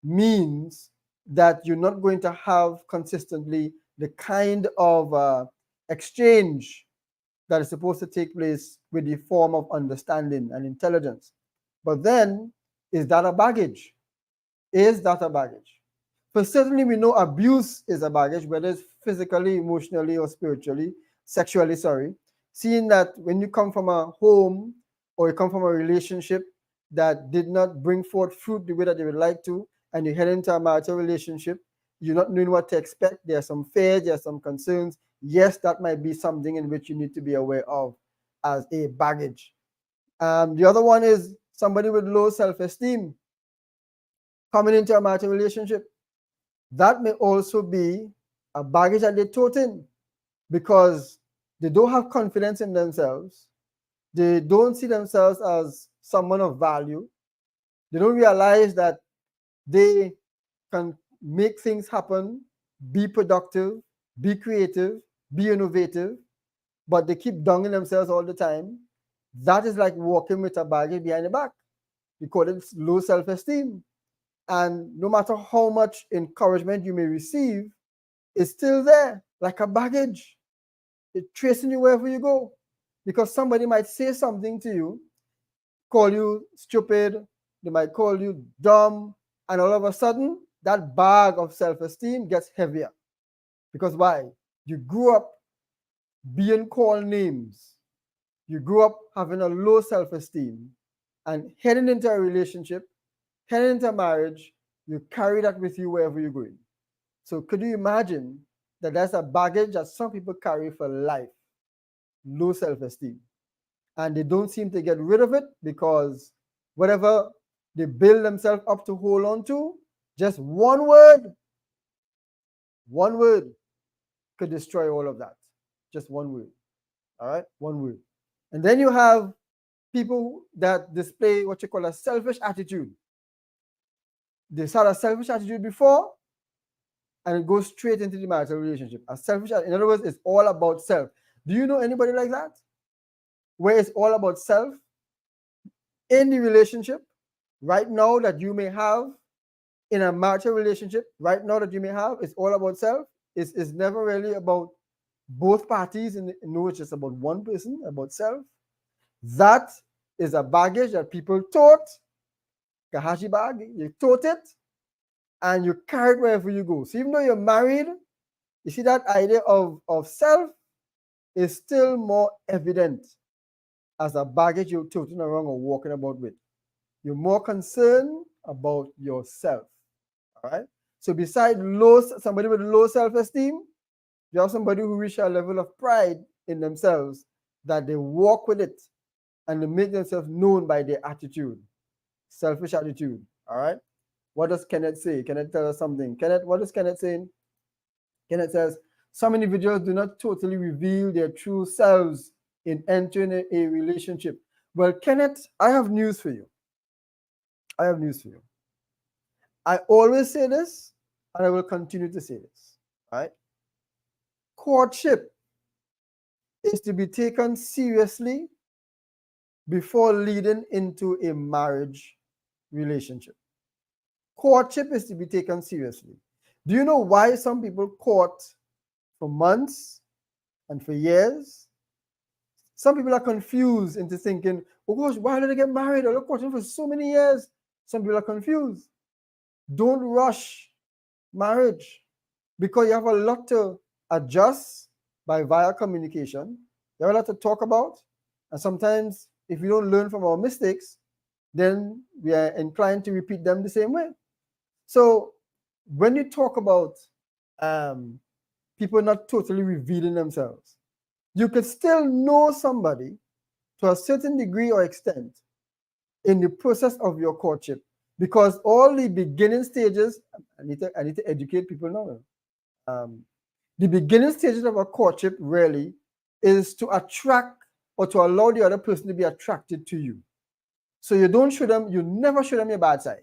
means that you're not going to have consistently the kind of exchange that is supposed to take place with the form of understanding and intelligence. But then, is that a baggage? Is that a baggage? For certainly we know abuse is a baggage, whether it's physically, emotionally, or spiritually, sexually, sorry. Seeing that when you come from a home or you come from a relationship that did not bring forth fruit the way that you would like to, and you head into a marital relationship, you're not knowing what to expect. There are some fears, there are some concerns. Yes, that might be something in which you need to be aware of as a baggage. The other one is somebody with low self-esteem coming into a marital relationship. That may also be a baggage that they tote in, because they don't have confidence in themselves. They don't see themselves as someone of value. They don't realize that they can make things happen be productive, be creative, be innovative, but they keep downing themselves all the time, that is like walking with a baggage behind the back. We call it low self-esteem. And no matter how much encouragement you may receive, it's still there, like a baggage. It's tracing you wherever you go. Because somebody might say something to you, call you stupid, they might call you dumb, and all of a sudden, that bag of self-esteem gets heavier. Because why? You grew up being called names. You grew up having a low self-esteem, and heading into a relationship, heading into a marriage, you carry that with you wherever you're going. So could you imagine that that's a baggage that some people carry for life? Low self-esteem. And they don't seem to get rid of it because whatever they build themselves up to hold on to, just one word could destroy all of that. Just one word. All right? One word. And then you have people that display what you call a selfish attitude. They start a selfish attitude before, and it goes straight into the marital relationship. A selfish, in other words, it's all about self. Do you know anybody like that? Where it's all about self in the relationship right now that you may have, in a marital relationship right now that you may have, it's all about self. It's never really about both parties, and no, it's just about one person, about self. That is a baggage that people tote, Kahashi bag, you tote it, and you carry it wherever you go. So even though you're married, you see that idea of self is still more evident as a baggage you're toting around or walking about with. You're more concerned about yourself. All right. So beside somebody with low self-esteem, you have somebody who reach a level of pride in themselves that they walk with it and they make themselves known by their attitude, selfish attitude. All right. What does Kenneth say? Kenneth tell us something. Kenneth, what is Kenneth saying? Kenneth says, some individuals do not totally reveal their true selves in entering a relationship. Well, Kenneth, I have news for you. I have news for you. I always say this, and I will continue to say this. All right? Courtship is to be taken seriously before leading into a marriage relationship. Courtship is to be taken seriously. Do you know why some people court for months and for years? Some people are confused into thinking, oh gosh, why did they get married? They're courting for so many years. Some people are confused. Don't rush marriage because you have a lot to adjust via communication. You have a lot to talk about. And sometimes if we don't learn from our mistakes, then we are inclined to repeat them the same way. So when you talk about people not totally revealing themselves, you could still know somebody to a certain degree or extent in the process of your courtship, because all the beginning stages, I need to educate people now. The beginning stages of a courtship really is to attract or to allow the other person to be attracted to you. So you never show them your bad side.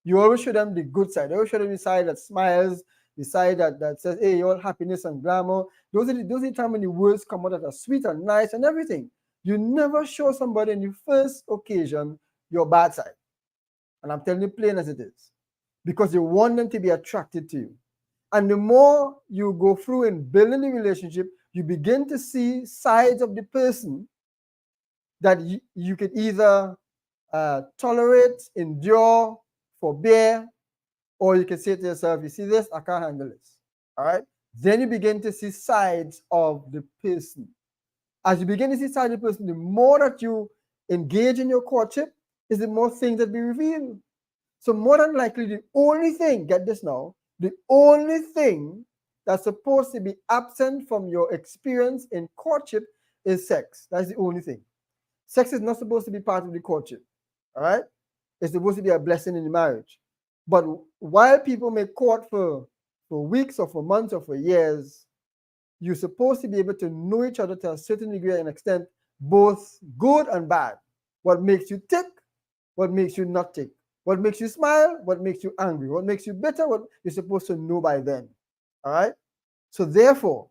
You always show them the good side. You always show them the side that smiles, the side that says, hey, you're all happiness and glamour. Those are the time when the words come out that are sweet and nice and everything. You never show somebody in the first occasion your bad side. And I'm telling you plain as it is. Because you want them to be attracted to you. And the more you go through in building the relationship, you begin to see sides of the person that you could either tolerate, endure, forbear, or you can say to yourself, you see this, I can't handle this. All right? Then you begin to see sides of the person. As you begin to see sides of the person, the more that you engage in your courtship, is the more things that be revealed. So more than likely, the only thing, get this now, the only thing that's supposed to be absent from your experience in courtship is sex. That's the only thing. Sex is not supposed to be part of the courtship. All right? It's supposed to be a blessing in the marriage. But while people may court for weeks or for months or for years, you're supposed to be able to know each other to a certain degree and extent, both good and bad. What makes you tick, what makes you not tick. What makes you smile, what makes you angry, what makes you bitter, what you're supposed to know by then. All right. So therefore,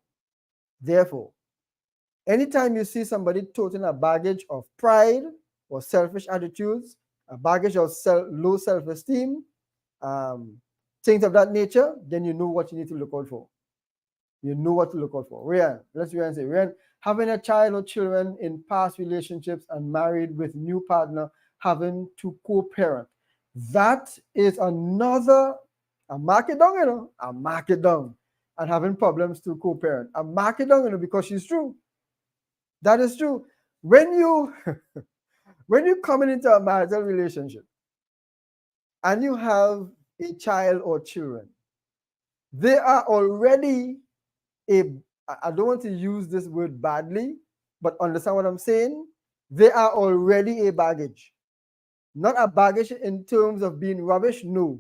anytime you see somebody toting a baggage of pride or selfish attitudes, a baggage of low self-esteem, things of that nature, then you know what you need to look out for. You know what to look out for. Rian, let's Rian say, Rian, having a child or children in past relationships and married with new partner, having to co-parent. That is another, a mark it down, a mark it down. And having problems to co-parent. A mark it down, because she's true. That is true. When you when you come into a marital relationship and you have a child or children, they are already I don't want to use this word badly, but understand what I'm saying? They are already a baggage. Not a baggage in terms of being rubbish, no.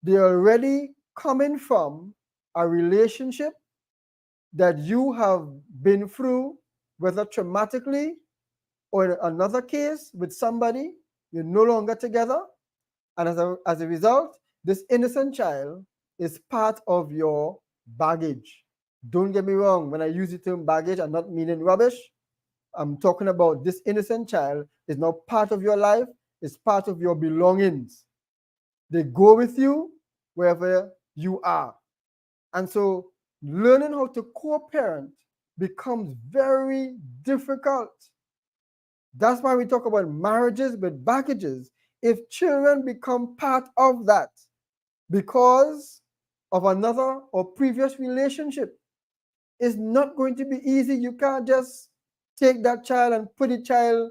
They're already coming from a relationship that you have been through, whether traumatically or in another case with somebody, you're no longer together. And as a result, this innocent child is part of your baggage. Don't get me wrong, when I use the term baggage, I'm not meaning rubbish. I'm talking about this innocent child is now part of your life, it's part of your belongings. They go with you wherever you are. And so learning how to co-parent becomes very difficult. That's why we talk about marriages with baggages. If children become part of that because of another or previous relationship, it's not going to be easy. You can't just take that child and put the child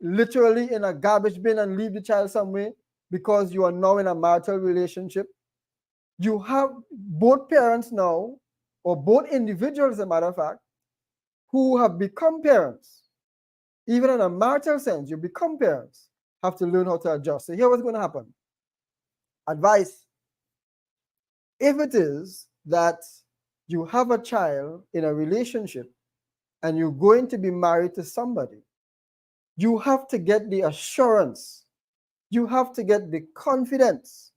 literally in a garbage bin and leave the child somewhere because you are now in a marital relationship. You have both parents now, or both individuals, as a matter of fact, who have become parents. Even in a marital sense, you become parents, have to learn how to adjust. So here's what's going to happen. Advice. If it is that you have a child in a relationship and you're going to be married to somebody, you have to get the assurance, you have to get the confidence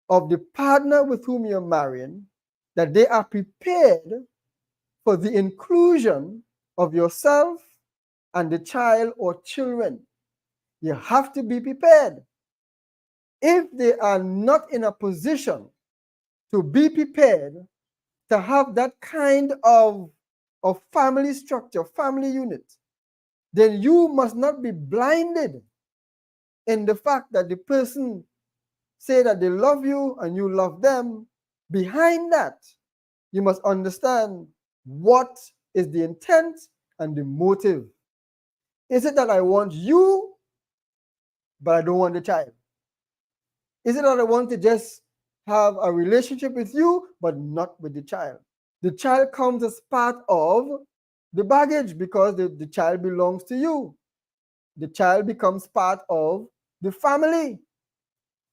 of the partner with whom you're marrying that they are prepared for the inclusion of yourself and the child or children. You have to be prepared. If they are not in a position to be prepared to have that kind of family structure, family unit, then you must not be blinded in the fact that the person say that they love you and you love them. Behind that, you must understand what is the intent and the motive. Is it that I want you, but I don't want the child? Is it that I want to just have a relationship with you, but not with the child? The child comes as part of the baggage because the child belongs to you. The child becomes part of the family.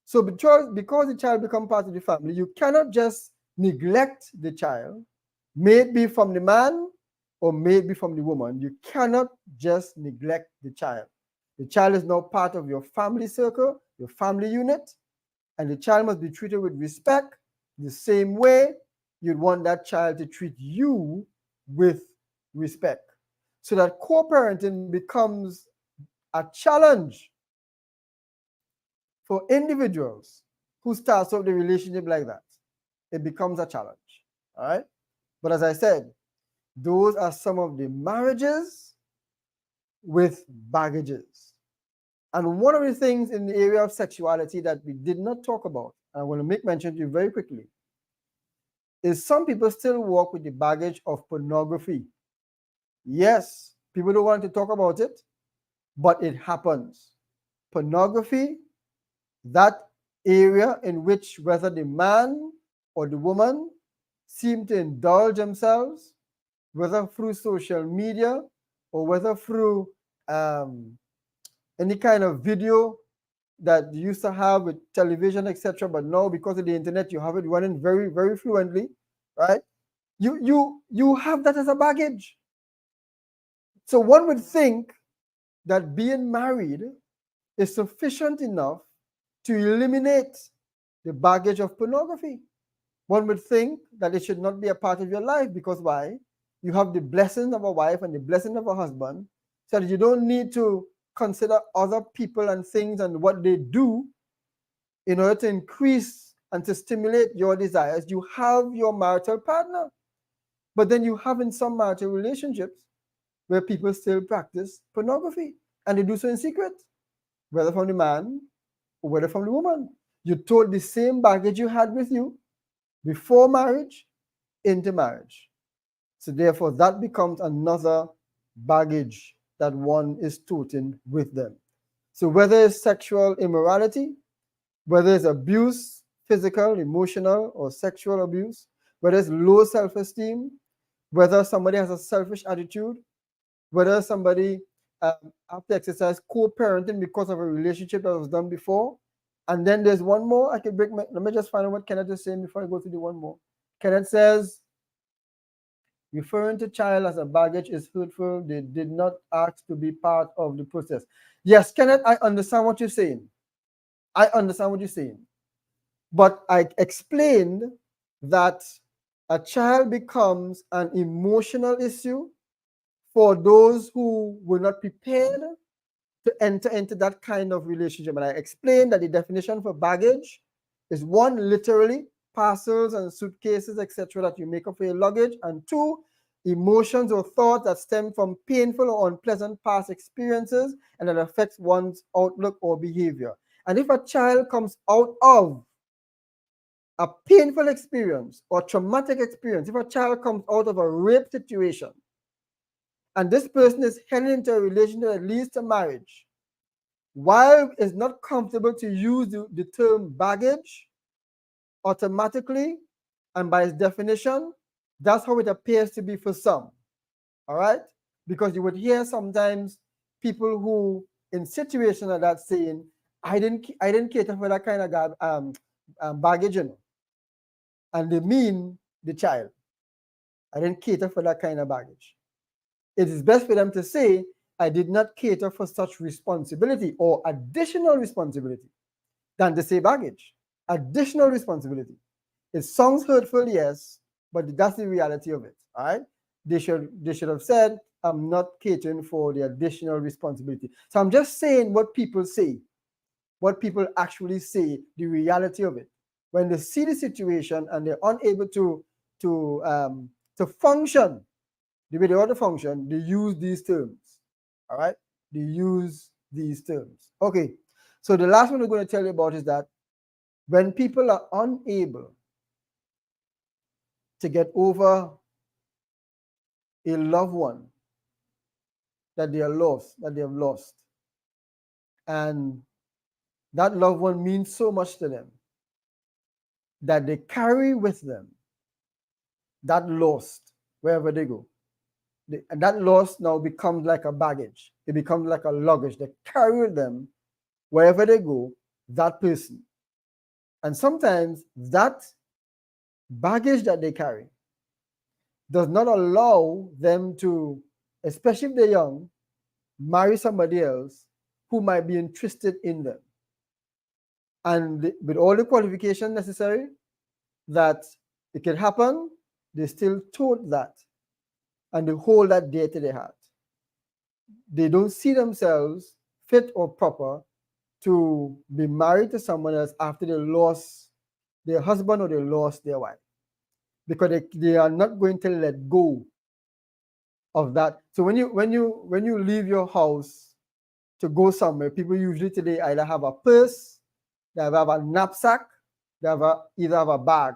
So because the child becomes part of the family, you cannot just neglect the child, may it be from the man or may it be from the woman. You cannot just neglect the child. The child is now part of your family circle, your family unit, and the child must be treated with respect the same way you'd want that child to treat you with respect. So that co-parenting becomes a challenge for individuals who starts off the relationship like that. It becomes a challenge. All right. But as I said, those are some of the marriages with baggages. And one of the things in the area of sexuality that we did not talk about, and I want to make mention to you very quickly, is some people still walk with the baggage of pornography. Yes, people don't want to talk about it, but it happens. Pornography, that area in which whether the man or the woman seem to indulge themselves, whether through social media or whether through any kind of video that you used to have with television, etc. But now, because of the internet, you have it running very, very fluently, right? You have that as a baggage. So one would think that being married is sufficient enough to eliminate the baggage of pornography. One would think that it should not be a part of your life because why? You have the blessing of a wife and the blessing of a husband, so that you don't need to consider other people and things and what they do in order to increase and to stimulate your desires. You have your marital partner. But then you have in some marital relationships where people still practice pornography and they do so in secret, whether from the man or whether from the woman. You told the same baggage you had with you before marriage into marriage. So therefore, that becomes another baggage that one is toting with them. So whether it's sexual immorality, whether it's abuse, physical, emotional, or sexual abuse, whether it's low self-esteem, whether somebody has a selfish attitude, whether somebody have to exercise co-parenting because of a relationship that was done before. And then there's one more. I can break my, let me just find out what Kenneth is saying before I go to the one more. Kenneth says, referring to child as a baggage is hurtful. They did not ask to be part of the process. Yes, Kenneth, I understand what you're saying. I understand what you're saying. But I explained that a child becomes an emotional issue for those who were not prepared to enter into that kind of relationship. And I explained that the definition for baggage is one, literally parcels and suitcases, etc., that you make up for your luggage, and two, emotions or thoughts that stem from painful or unpleasant past experiences and that affects one's outlook or behavior. And if a child comes out of a painful experience or traumatic experience, if a child comes out of a rape situation, and this person is heading into a relationship that leads to marriage, while it's not comfortable to use the term baggage, automatically and by its definition, that's how it appears to be for some. All right? Because you would hear sometimes people who, in situations like that, saying, I didn't cater for that kind of baggage, you know. And they mean the child. I didn't cater for that kind of baggage. It is best for them to say, I did not cater for such responsibility or additional responsibility than to say baggage. Additional responsibility. It sounds hurtful, yes, but that's the reality of it. All right. They should have said, I'm not catering for the additional responsibility. So I'm just saying what people say, what people actually say, the reality of it. When they see the situation and they're unable to function the way they ought to function, they use these terms. All right? They use these terms. Okay. So the last one we're going to tell you about is that when people are unable to get over a loved one that they are lost, that they have lost, and that loved one means so much to them that they carry with them that loss wherever they go. And that loss now becomes like a baggage. It becomes like a luggage. They carry with them wherever they go, that person. And sometimes that baggage that they carry does not allow them to, especially if they're young, marry somebody else who might be interested in them. And with all the qualifications necessary that it can happen, they still told that and they hold that dear to their heart. They don't see themselves fit or proper to be married to someone else after they lost their husband or they lost their wife, because they are not going to let go of that. So when you leave your house to go somewhere, people usually today either have a purse, they have a knapsack, they either have a bag.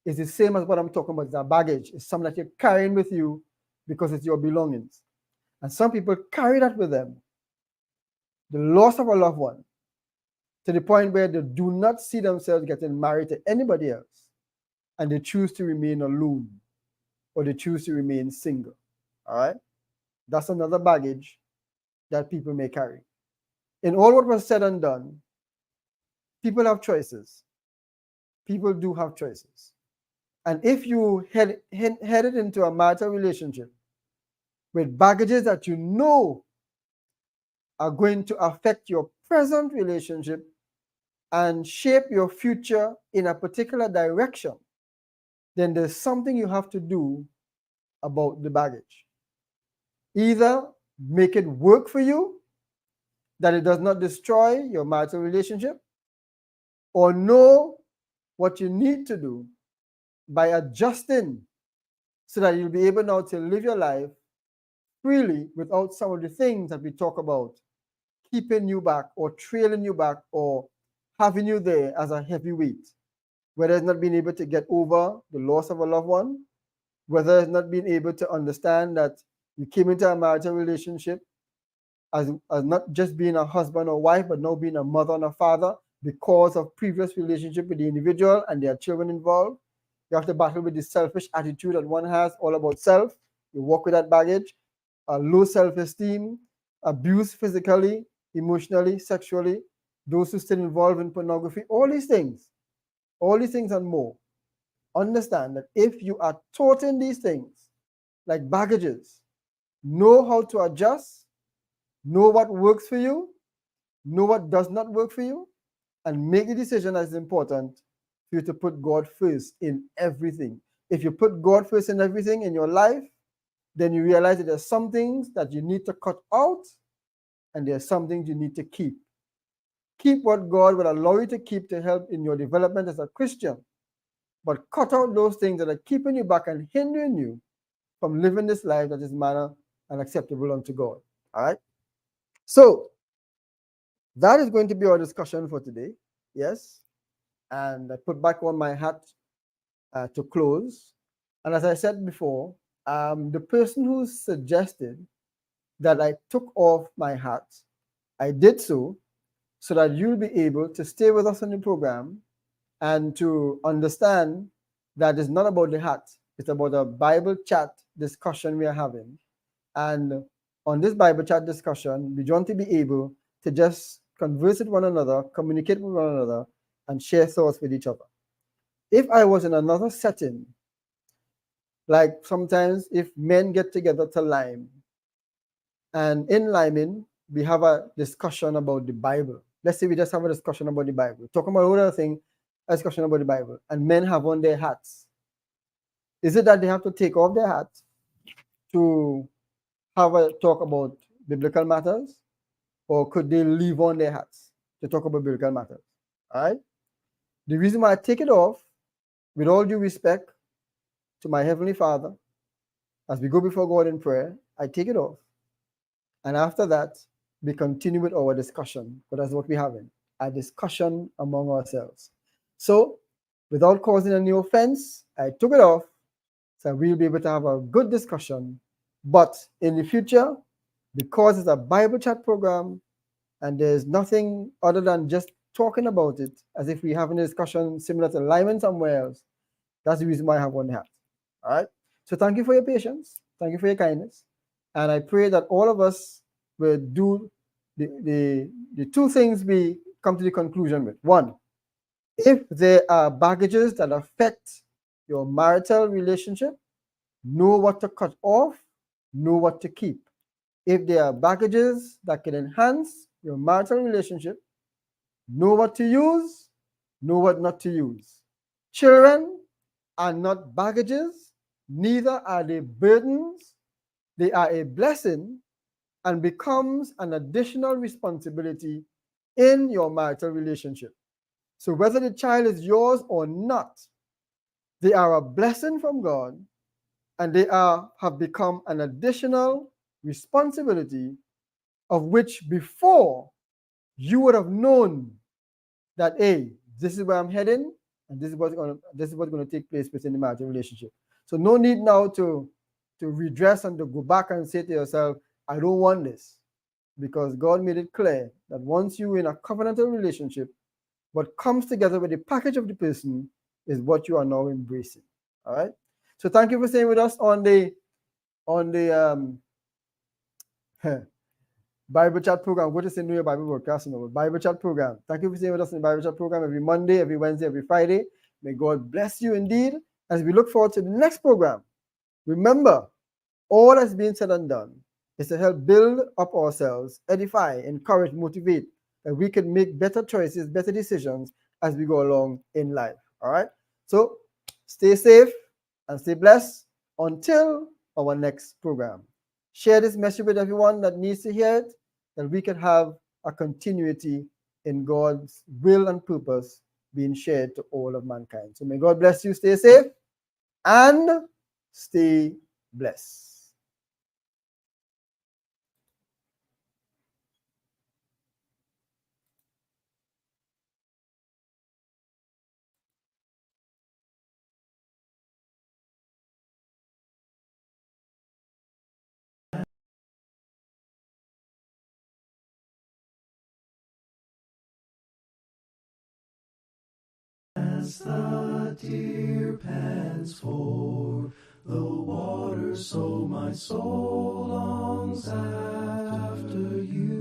It's the same as what I'm talking about. It's a baggage. It's something that you're carrying with you because it's your belongings. And some people carry that with them. The loss of a loved one, to the point where they do not see themselves getting married to anybody else, and they choose to remain alone, or they choose to remain single. All right? That's another baggage that people may carry. In all what was said and done, people have choices. People do have choices. And if you headed into a marital relationship with baggages that you know are going to affect your present relationship and shape your future in a particular direction, then there's something you have to do about the baggage. Either make it work for you, that it does not destroy your marital relationship, or know what you need to do by adjusting so that you'll be able now to live your life freely without some of the things that we talk about keeping you back or trailing you back or having you there as a heavy weight. Whether it's not being able to get over the loss of a loved one, whether it's not being able to understand that you came into a marital relationship as not just being a husband or wife, but now being a mother and a father because of previous relationship with the individual and their children involved. You have to battle with the selfish attitude that one has, all about self. You walk with that baggage, low self-esteem, abuse physically, emotionally, sexually, those who still involved in pornography, all these things and more. Understand that if you are taught in these things, like baggages, know how to adjust, know what works for you, know what does not work for you, and make the decision that is important for you to put God first in everything. If you put God first in everything in your life, then you realize that there's some things that you need to cut out and there's some things you need to keep. Keep what God will allow you to keep to help in your development as a Christian, but cut out those things that are keeping you back and hindering you from living this life that is manner and acceptable unto God. All right? So that is going to be our discussion for today. Yes. And I put back on my hat to close. And as I said before, the person who suggested that I took off my hat, I did so that you'll be able to stay with us on the program and to understand that it's not about the hat. It's about a Bible chat discussion we are having. And on this Bible chat discussion, we want to be able to just converse with one another, communicate with one another, and share thoughts with each other. If I was in another setting, like sometimes if men get together to lime, and in liming, we have a discussion about the Bible. Let's say we just have a discussion about the Bible, talking about another thing, a discussion about the Bible, and men have on their hats. Is it that they have to take off their hats to have a talk about biblical matters, or could they leave on their hats to talk about biblical matters? All right. The reason why I take it off, with all due respect to my Heavenly Father, as we go before God in prayer, I take it off. And after that, we continue with our discussion, but that's what we're having, a discussion among ourselves. So, without causing any offense, I took it off so we'll be able to have a good discussion. But in the future, because it's a Bible chat program and there's nothing other than just talking about it as if we're having a discussion similar to Lyman somewhere else, that's the reason why I have one hat. All right. So thank you for your patience. Thank you for your kindness. And I pray that all of us will do the two things we come to the conclusion with. One, if there are baggages that affect your marital relationship, know what to cut off, know what to keep. If there are baggages that can enhance your marital relationship, know what to use, know what not to use. Children are not baggages, neither are they burdens. They are a blessing and becomes an additional responsibility in your marital relationship. So whether the child is yours or not, they are a blessing from God, and they have become an additional responsibility of which before you would have known that, hey, this is where I'm heading, and this is what's going to take place within the marital relationship. So no need now to redress and to go back and say to yourself, I don't want this, because God made it clear that once you're in a covenantal relationship, what comes together with the package of the person is what you are now embracing. All right. So thank you for staying with us on the Bible chat program. What is the New Year Bible broadcast? Bible chat program. Thank you for staying with us in the Bible chat program every Monday, every Wednesday, every Friday. May God bless you indeed as we look forward to the next program. Remember, all that's being said and done is to help build up ourselves, edify, encourage, motivate, that we can make better choices, better decisions as we go along in life. All right. So stay safe. and stay blessed until our next program. Share this message with everyone that needs to hear it, that we can have a continuity in God's will and purpose being shared to all of mankind. So may God bless you. Stay safe and stay blessed. As the deer pants for the water, so my soul longs after you.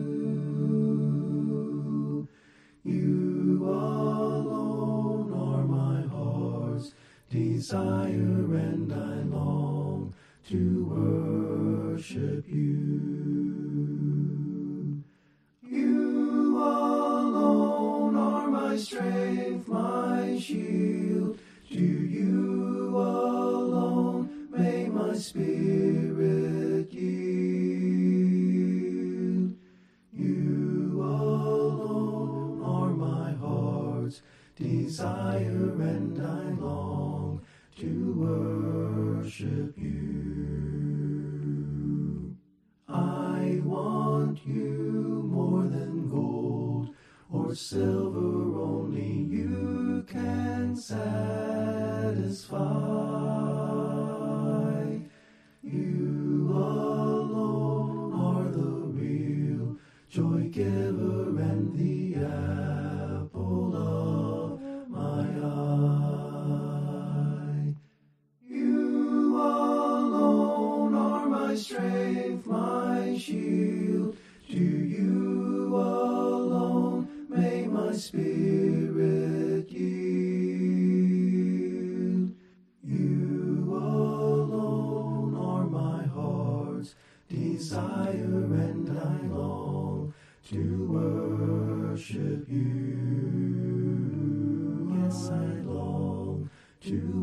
You alone are my heart's desire, and I long to worship you. You alone are my strength, my shield. To you alone may my spirit yield. You alone are my heart's desire, and I long to worship you. I want you more than gold or silver, only you can satisfy. You alone are the real joy giver and the apple of my eye. You alone are my strength, my shield. To you alone may my spirit yield. You alone are my heart's desire, and I long to worship you. Yes, I long to